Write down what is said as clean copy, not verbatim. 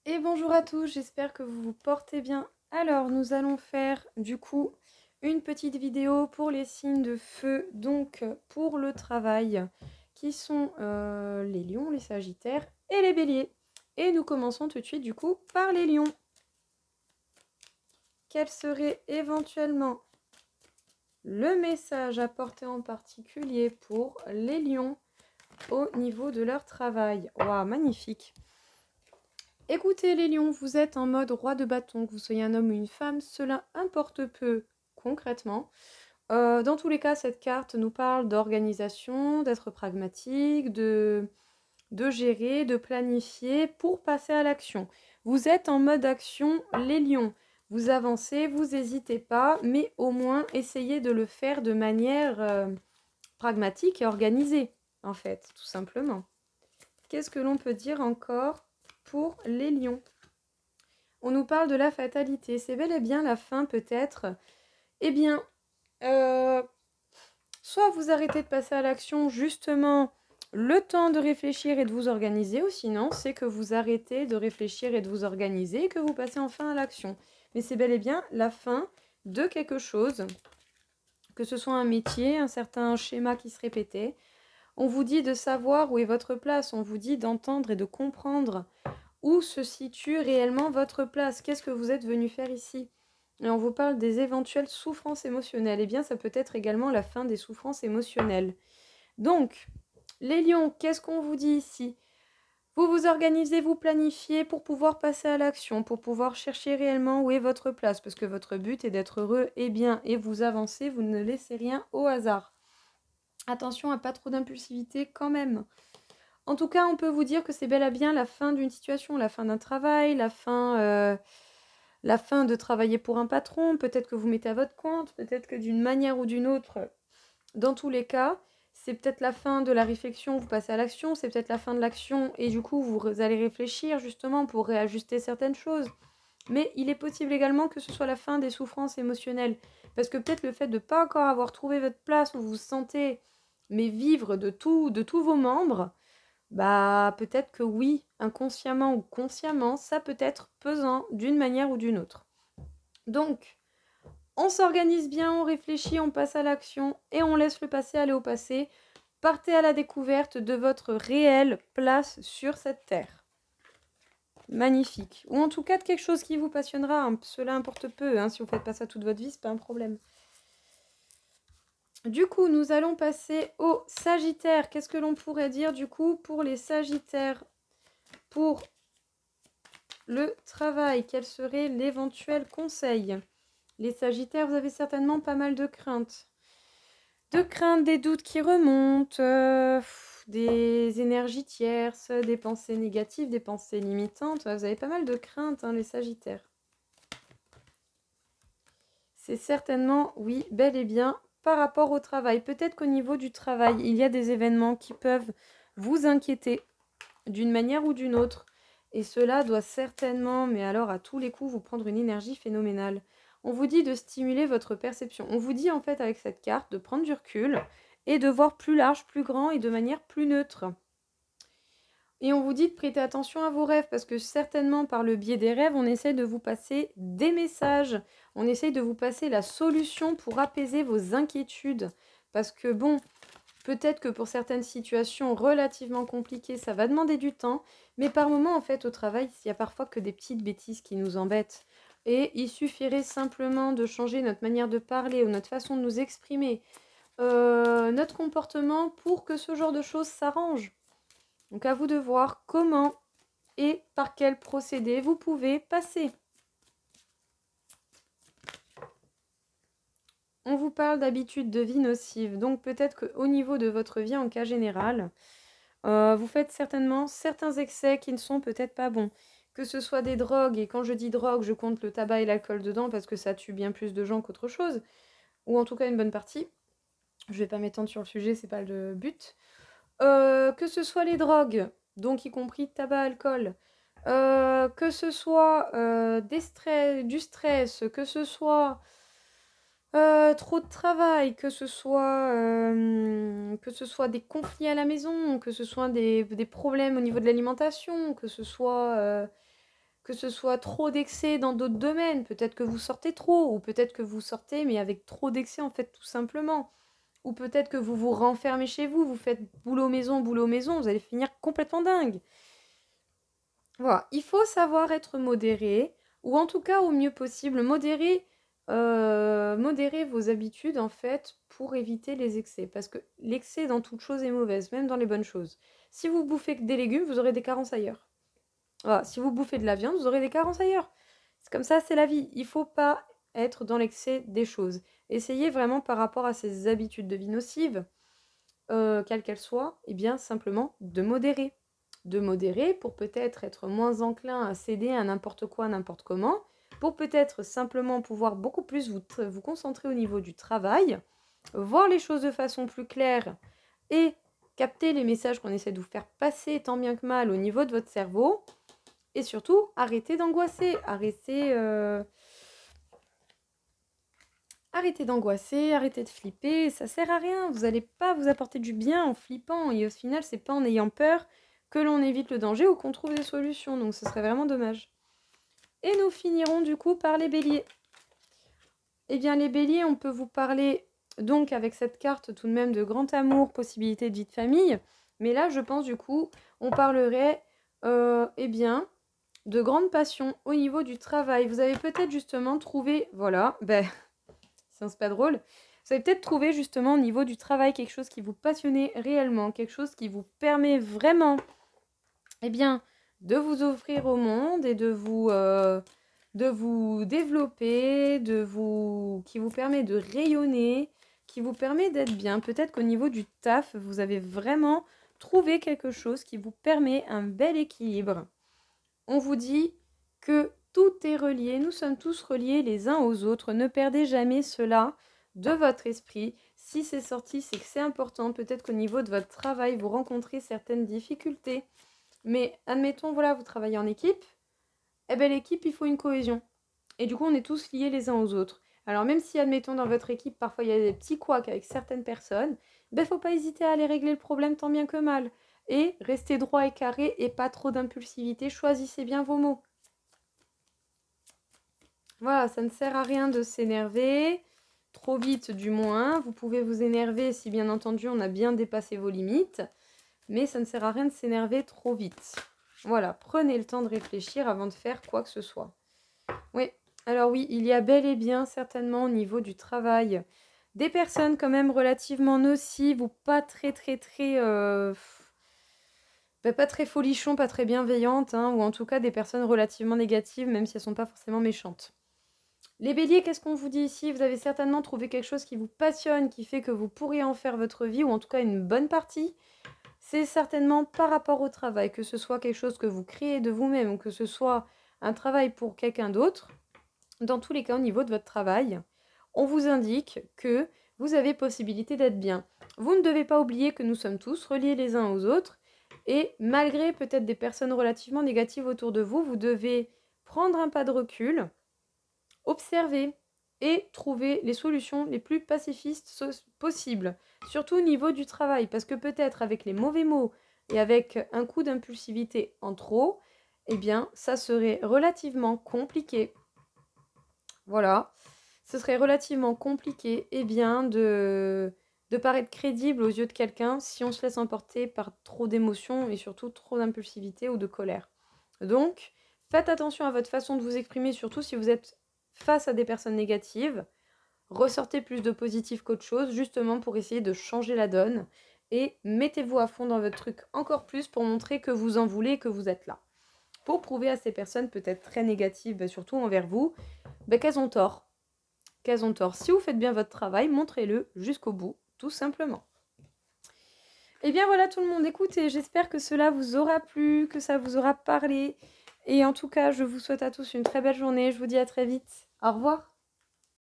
Et bonjour à tous, j'espère que vous vous portez bien. Alors, nous allons faire du coup une petite vidéo pour les signes de feu, donc pour le travail, qui sont les lions, les sagittaires et les béliers. Et nous commençons tout de suite du coup par les lions. Quel serait éventuellement le message apporté en particulier pour les lions au niveau de leur travail? Waouh, magnifique! Écoutez les lions, vous êtes en mode roi de bâton, que vous soyez un homme ou une femme, cela importe peu concrètement. Dans tous les cas, cette carte nous parle d'organisation, d'être pragmatique, de gérer, de planifier pour passer à l'action. Vous êtes en mode action, les lions. Vous avancez, vous n'hésitez pas, mais au moins essayez de le faire de manière pragmatique et organisée, en fait, tout simplement. Qu'est-ce que l'on peut dire encore pour les lions? On nous parle de la fatalité. C'est bel et bien la fin peut-être. Eh bien, soit vous arrêtez de passer à l'action justement le temps de réfléchir et de vous organiser, ou sinon c'est que vous arrêtez de réfléchir et de vous organiser et que vous passez enfin à l'action. Mais c'est bel et bien la fin de quelque chose, que ce soit un métier, un certain schéma qui se répétait. On vous dit de savoir où est votre place, on vous dit d'entendre et de comprendre où se situe réellement votre place. Qu'est-ce que vous êtes venu faire ici? Et on vous parle des éventuelles souffrances émotionnelles. Eh bien, ça peut être également la fin des souffrances émotionnelles. Donc, les lions, qu'est-ce qu'on vous dit ici? Vous vous organisez, vous planifiez pour pouvoir passer à l'action, pour pouvoir chercher réellement où est votre place, parce que votre but est d'être heureux et bien, et vous avancez, vous ne laissez rien au hasard. Attention à pas trop d'impulsivité quand même. En tout cas, on peut vous dire que c'est bel et bien la fin d'une situation, la fin d'un travail, la fin de travailler pour un patron, peut-être que vous mettez à votre compte, peut-être que d'une manière ou d'une autre, dans tous les cas, c'est peut-être la fin de la réflexion, vous passez à l'action, c'est peut-être la fin de l'action et du coup vous allez réfléchir justement pour réajuster certaines choses. Mais il est possible également que ce soit la fin des souffrances émotionnelles, parce que peut-être le fait de ne pas encore avoir trouvé votre place où vous vous sentez mais vivre de tous vos membres, bah peut-être que oui, inconsciemment ou consciemment, ça peut être pesant d'une manière ou d'une autre. Donc, on s'organise bien, on réfléchit, on passe à l'action et on laisse le passé aller au passé. Partez à la découverte de votre réelle place sur cette terre. Magnifique. Ou en tout cas de quelque chose qui vous passionnera. Hein. Cela importe peu. Hein. Si vous ne faites pas ça toute votre vie, c'est pas un problème. Du coup, nous allons passer au Sagittaire. Qu'est-ce que l'on pourrait dire du coup pour les Sagittaires? Pour le travail, quel serait l'éventuel conseil? Les Sagittaires, vous avez certainement pas mal de craintes. De craintes, des doutes qui remontent, des énergies tierces, des pensées négatives, des pensées limitantes. Vous avez pas mal de craintes, hein, les Sagittaires. C'est certainement, oui, bel et bien par rapport au travail. Peut-être qu'au niveau du travail, il y a des événements qui peuvent vous inquiéter d'une manière ou d'une autre. Et cela doit certainement, mais alors à tous les coups, vous prendre une énergie phénoménale. On vous dit de stimuler votre perception. On vous dit en fait avec cette carte de prendre du recul et de voir plus large, plus grand et de manière plus neutre. Et on vous dit de prêter attention à vos rêves parce que certainement par le biais des rêves, on essaie de vous passer des messages. On essaye de vous passer la solution pour apaiser vos inquiétudes. Parce que bon, peut-être que pour certaines situations relativement compliquées, ça va demander du temps. Mais par moment, en fait, au travail, il y a parfois que des petites bêtises qui nous embêtent. Et il suffirait simplement de changer notre manière de parler ou notre façon de nous exprimer, notre comportement pour que ce genre de choses s'arrange. Donc à vous de voir comment et par quel procédé vous pouvez passer. On vous parle d'habitudes de vie nocives, donc peut-être qu'au niveau de votre vie en cas général, vous faites certainement certains excès qui ne sont peut-être pas bons. Que ce soit des drogues, et quand je dis drogue, je compte le tabac et l'alcool dedans parce que ça tue bien plus de gens qu'autre chose, ou en tout cas une bonne partie. Je vais pas m'étendre sur le sujet, c'est pas le but. Que ce soit les drogues, donc y compris tabac, alcool, que ce soit du stress, que ce soit trop de travail, que ce soit des conflits à la maison, que ce soit des problèmes au niveau de l'alimentation, que ce soit que ce soit trop d'excès dans d'autres domaines, peut-être que vous sortez trop, ou peut-être que vous sortez mais avec trop d'excès en fait tout simplement. Ou peut-être que vous vous renfermez chez vous, vous faites boulot maison, vous allez finir complètement dingue. Voilà, il faut savoir être modéré, ou en tout cas au mieux possible, modérer vos habitudes en fait pour éviter les excès. Parce que l'excès dans toute chose est mauvaise, même dans les bonnes choses. Si vous bouffez que des légumes, vous aurez des carences ailleurs. Voilà, si vous bouffez de la viande, vous aurez des carences ailleurs. C'est comme ça, c'est la vie. Il ne faut pas être dans l'excès des choses. Essayez vraiment par rapport à ces habitudes de vie nocives, quelles qu'elles soient, et bien simplement de modérer. De modérer pour peut-être être moins enclin à céder à n'importe quoi, n'importe comment, pour peut-être simplement pouvoir beaucoup plus vous concentrer au niveau du travail, voir les choses de façon plus claire et capter les messages qu'on essaie de vous faire passer tant bien que mal au niveau de votre cerveau. Et surtout, arrêtez d'angoisser, arrêtez d'angoisser, arrêtez de flipper, ça sert à rien, vous n'allez pas vous apporter du bien en flippant, et au final, c'est pas en ayant peur que l'on évite le danger ou qu'on trouve des solutions, donc ce serait vraiment dommage. Et nous finirons du coup par les béliers. Eh bien les béliers, on peut vous parler donc avec cette carte tout de même de grand amour, possibilité de vie de famille, mais là je pense du coup, on parlerait, eh bien, de grande passion au niveau du travail. Vous avez peut-être justement trouvé, voilà, c'est pas drôle, vous avez peut-être trouvé justement au niveau du travail quelque chose qui vous passionnait réellement, quelque chose qui vous permet vraiment, eh bien, de vous offrir au monde et de vous développer, qui vous permet de rayonner, qui vous permet d'être bien. Peut-être qu'au niveau du taf, vous avez vraiment trouvé quelque chose qui vous permet un bel équilibre. On vous dit que tout est relié, nous sommes tous reliés les uns aux autres. Ne perdez jamais cela de votre esprit. Si c'est sorti, c'est que c'est important. Peut-être qu'au niveau de votre travail, vous rencontrez certaines difficultés. Mais admettons, voilà, vous travaillez en équipe. Eh bien, l'équipe, il faut une cohésion. Et du coup, on est tous liés les uns aux autres. Alors, même si, admettons, dans votre équipe, parfois, il y a des petits couacs avec certaines personnes, il ne faut pas hésiter à aller régler le problème tant bien que mal. Et restez droit et carré et pas trop d'impulsivité. Choisissez bien vos mots. Voilà, ça ne sert à rien de s'énerver, trop vite du moins. Vous pouvez vous énerver si bien entendu on a bien dépassé vos limites, mais ça ne sert à rien de s'énerver trop vite. Voilà, prenez le temps de réfléchir avant de faire quoi que ce soit. Oui, alors oui, il y a bel et bien certainement au niveau du travail des personnes quand même relativement nocives ou pas très pas très folichons, pas très bienveillantes, hein, ou en tout cas des personnes relativement négatives, même si elles ne sont pas forcément méchantes. Les béliers, qu'est-ce qu'on vous dit ici? Vous avez certainement trouvé quelque chose qui vous passionne, qui fait que vous pourriez en faire votre vie, ou en tout cas une bonne partie. C'est certainement par rapport au travail, que ce soit quelque chose que vous créez de vous-même, ou que ce soit un travail pour quelqu'un d'autre. Dans tous les cas, au niveau de votre travail, on vous indique que vous avez possibilité d'être bien. Vous ne devez pas oublier que nous sommes tous reliés les uns aux autres, et malgré peut-être des personnes relativement négatives autour de vous, vous devez prendre un pas de recul, observer et trouver les solutions les plus pacifistes possibles, surtout au niveau du travail, parce que peut-être avec les mauvais mots et avec un coup d'impulsivité en trop, eh bien, ça serait relativement compliqué. Voilà, ce serait relativement compliqué, eh bien, de paraître crédible aux yeux de quelqu'un si on se laisse emporter par trop d'émotions et surtout trop d'impulsivité ou de colère. Donc, faites attention à votre façon de vous exprimer, surtout si vous êtes face à des personnes négatives. Ressortez plus de positif qu'autre chose, justement pour essayer de changer la donne. Et mettez-vous à fond dans votre truc encore plus pour montrer que vous en voulez et que vous êtes là. Pour prouver à ces personnes peut-être très négatives, surtout envers vous, qu'elles ont tort. Qu'elles ont tort. Si vous faites bien votre travail, montrez-le jusqu'au bout, tout simplement. Et bien voilà tout le monde, écoutez, j'espère que cela vous aura plu, que ça vous aura parlé. Et en tout cas, je vous souhaite à tous une très belle journée. Je vous dis à très vite. Au revoir.